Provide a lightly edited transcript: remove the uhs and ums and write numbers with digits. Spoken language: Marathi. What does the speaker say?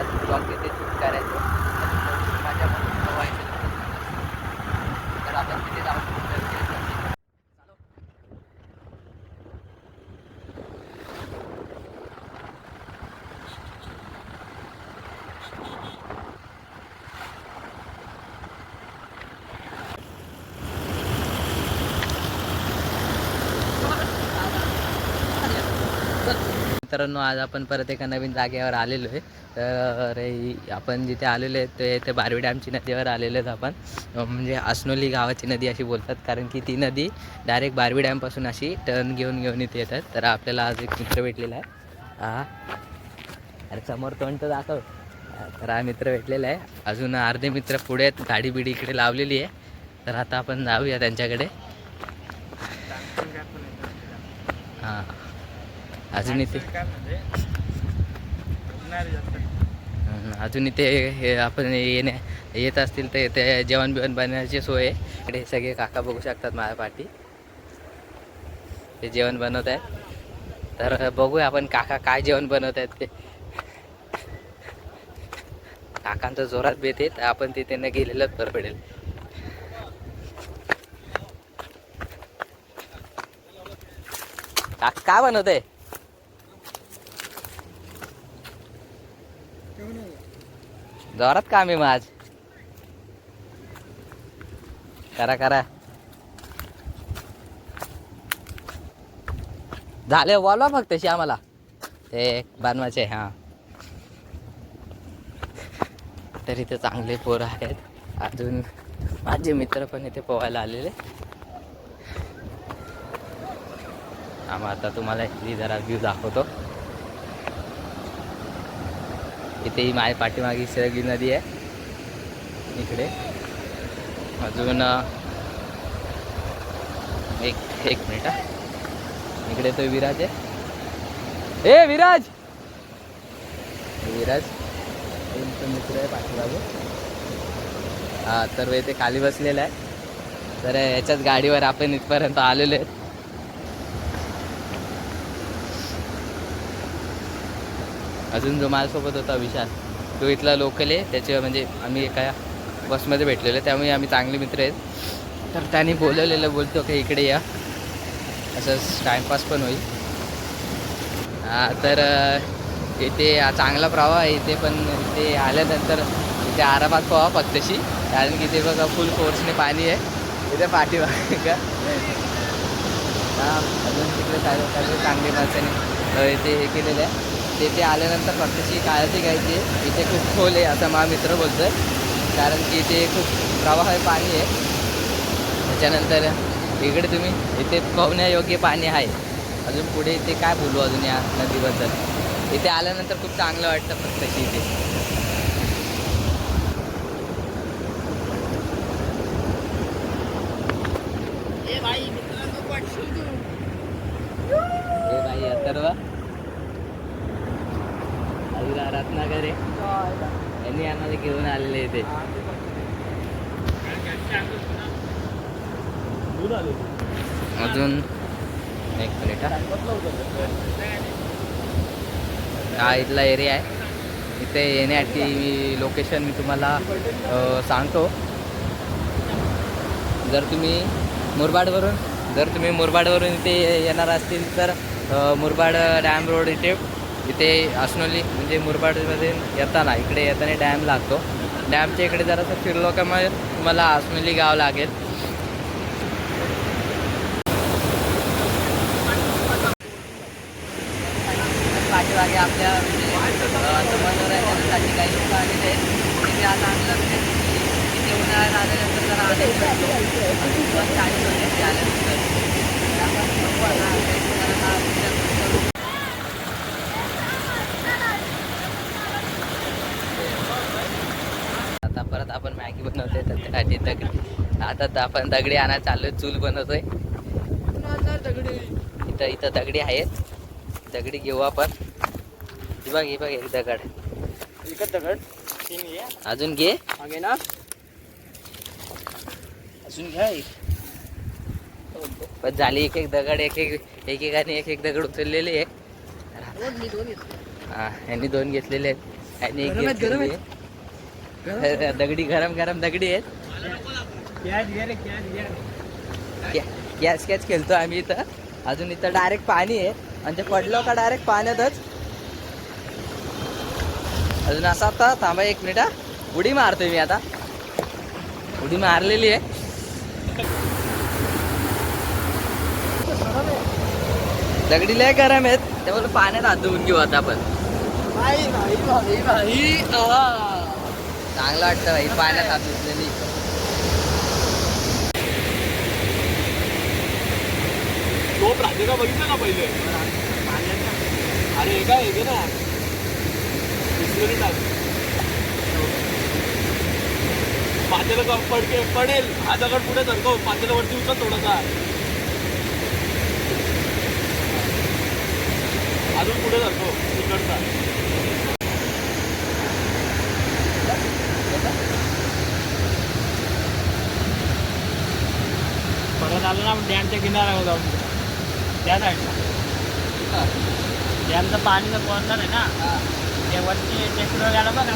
आज ब्लॉग तिथे शूट करायचं माझ्या व्हायचं तर आपण तिथे जाऊन मित्रांनो, आज आपण परत एका नवीन जागेवर आलेलो आहे. तर आपण जिथे आलेलो आहे ते बारवी डॅमची नदीवर आलेलो आहेत आपण. म्हणजे आसनोली गावाची नदी अशी बोलतात, कारण की ती नदी डायरेक्ट बारवी डॅमपासून अशी टर्न घेऊन इथे येतात. तर आपल्याला आज एक मित्र भेटलेला आहे. अरे समोर तोंड तर दाखव. तर हा मित्र भेटलेला आहे. अजून अर्धे मित्र पुढे आहेत, गाडी बिडी इकडे लावलेली आहे. तर आता आपण जाऊया त्यांच्याकडे. हां, अजून इथे हे आपण येत असतील तर इथे जेवण बिवण बनवण्याची सोय आहे. इकडे सगळे काका बघू शकतात माझ्या पाठी, ते जेवण बनवत आहेत. तर बघूया आपण काका काय जेवण बनवत आहेत ते. काकांचं जोरात बेत आहे, तर आपण तिथे न गेलेलंच बरं पडेल. काय बनवत आहे? जोरात काम आहे माझ. करा झाले, बोलवा फक्त आम्हाला ते बनवायचे. हां, तर इथे चांगले पोरं आहेत. अजून माझे मित्र पण इथे पोहायला आलेले. आम्ही आता तुम्हाला इथली जरा व्ह्यू दाखवतो. इथे ही माझ्या पाठीमागे सगळी नदी आहे. इकडे अजून एक मिनिट. इकडे तो विराज आहे. ए विराज मित्र आहे पाठीमागे. हा, तर इथे खाली बसलेला आहे. तर याच्याच गाडीवर आपण इथपर्यंत आलेलो आहे. अजून जो माझ्यासोबत होता विशाल, तो इथला लोकल आहे. त्याच्या म्हणजे आम्ही एका बसमध्ये भेटलेलो, त्यामुळे आम्ही चांगले मित्र आहेत. तर त्यांनी बोलवलेलं, बोलतो की इकडे या, असंच टाईमपास पण होईल. तर इथे चांगला प्रवाह आहे इथे. पण इथे आल्यानंतर इथे आरामात पोहा फक्तशी, कारण की इथे बघा फुल फोर्सने पाणी आहे इथे पाठीमागे का. अजून तिकडे सगळे चांगले माणसाने इथे हे केलेलं आहे. तिथे आल्यानंतर फक्तशी काळजी घ्यायची. इथे खूप खोल आहे असं माझा मित्र बोलतो आहे, कारण की इथे खूप प्रवाह आहे, पाणी आहे. त्याच्यानंतर इकडे तुम्ही इथे पोहण्यायोग्य पाणी आहे. अजून पुढे इथे काय बोलू अजून या नदीबद्दल. इथे आल्यानंतर खूप चांगलं वाटतं फक्तशी इथे. ए भाई अथर्व, आईला रत्नाकर यांनी आम्हाला घेऊन आलेले इथे. अजून एक मिनिट. हा इथला एरिया आहे. इथे येण्याची लोकेशन मी तुम्हाला सांगतो. जर तुम्ही मुरबाडवरून इथे येणार असतील तर मुरबाड डॅम रोड इथे आसनोली म्हणजे मुरबाडमध्ये येताना डॅम लागतो. डॅमच्या इकडे जरासं फिरलो का मग तुम्हाला आसनोली गाव लागेल. पाठीमागे आपल्या मनोरंजनासाठी काही लोक आलेले आहेत. तिथे आता आम्हाला तिथे उन्हाळ्यात आल्यानंतर जरा आता परत आपण मॅगी बनवतोय. तर त्यासाठी आता आपण दगडी आणायला चाललोय. चूल बनवतोय इथं दगडी आहेत. दगडी घेऊ आपण. बघ एक दगड. अजून घे ना. अजून घ्या. पण झाली एक दगड. एकेकाने एक दगड उचललेले आहे. हा, यांनी 2 घेतलेले आहेत. आणि एक घेतलेली आहे. दगडी गरम गरम दगडी आहेत. कॅच कॅच खेळतो आम्ही इथं. अजून इथं डायरेक्ट पाणी आहे आणि ते पडलं का डायरेक्ट पाण्यातच. अजून असा आता थांबा 1 मिनिट. उडी मारतोय मी आता. उडी मारलेली आहे. दगडी लय गरम आहेत त्यामुळे पाण्यात हात धुवून घेऊ आता आपण. चांगलं वाटतं भाई पाण्यात हात धुतलेली. राधिका बघितलं का पहिले? अरे काय आहे ना पातेला पडेल. हा दगड पुढे सरकव. पातेला वरती उचल थोडासा. अजून पुढे सरकव तिकडचा. परत आलं ना डॅमच्या किनाऱ्यावर जाऊन त्या साईडला डॅमचं पाणीचं कॉर्नर आहे ना. ते वरती टेकडीवर गेला बघ.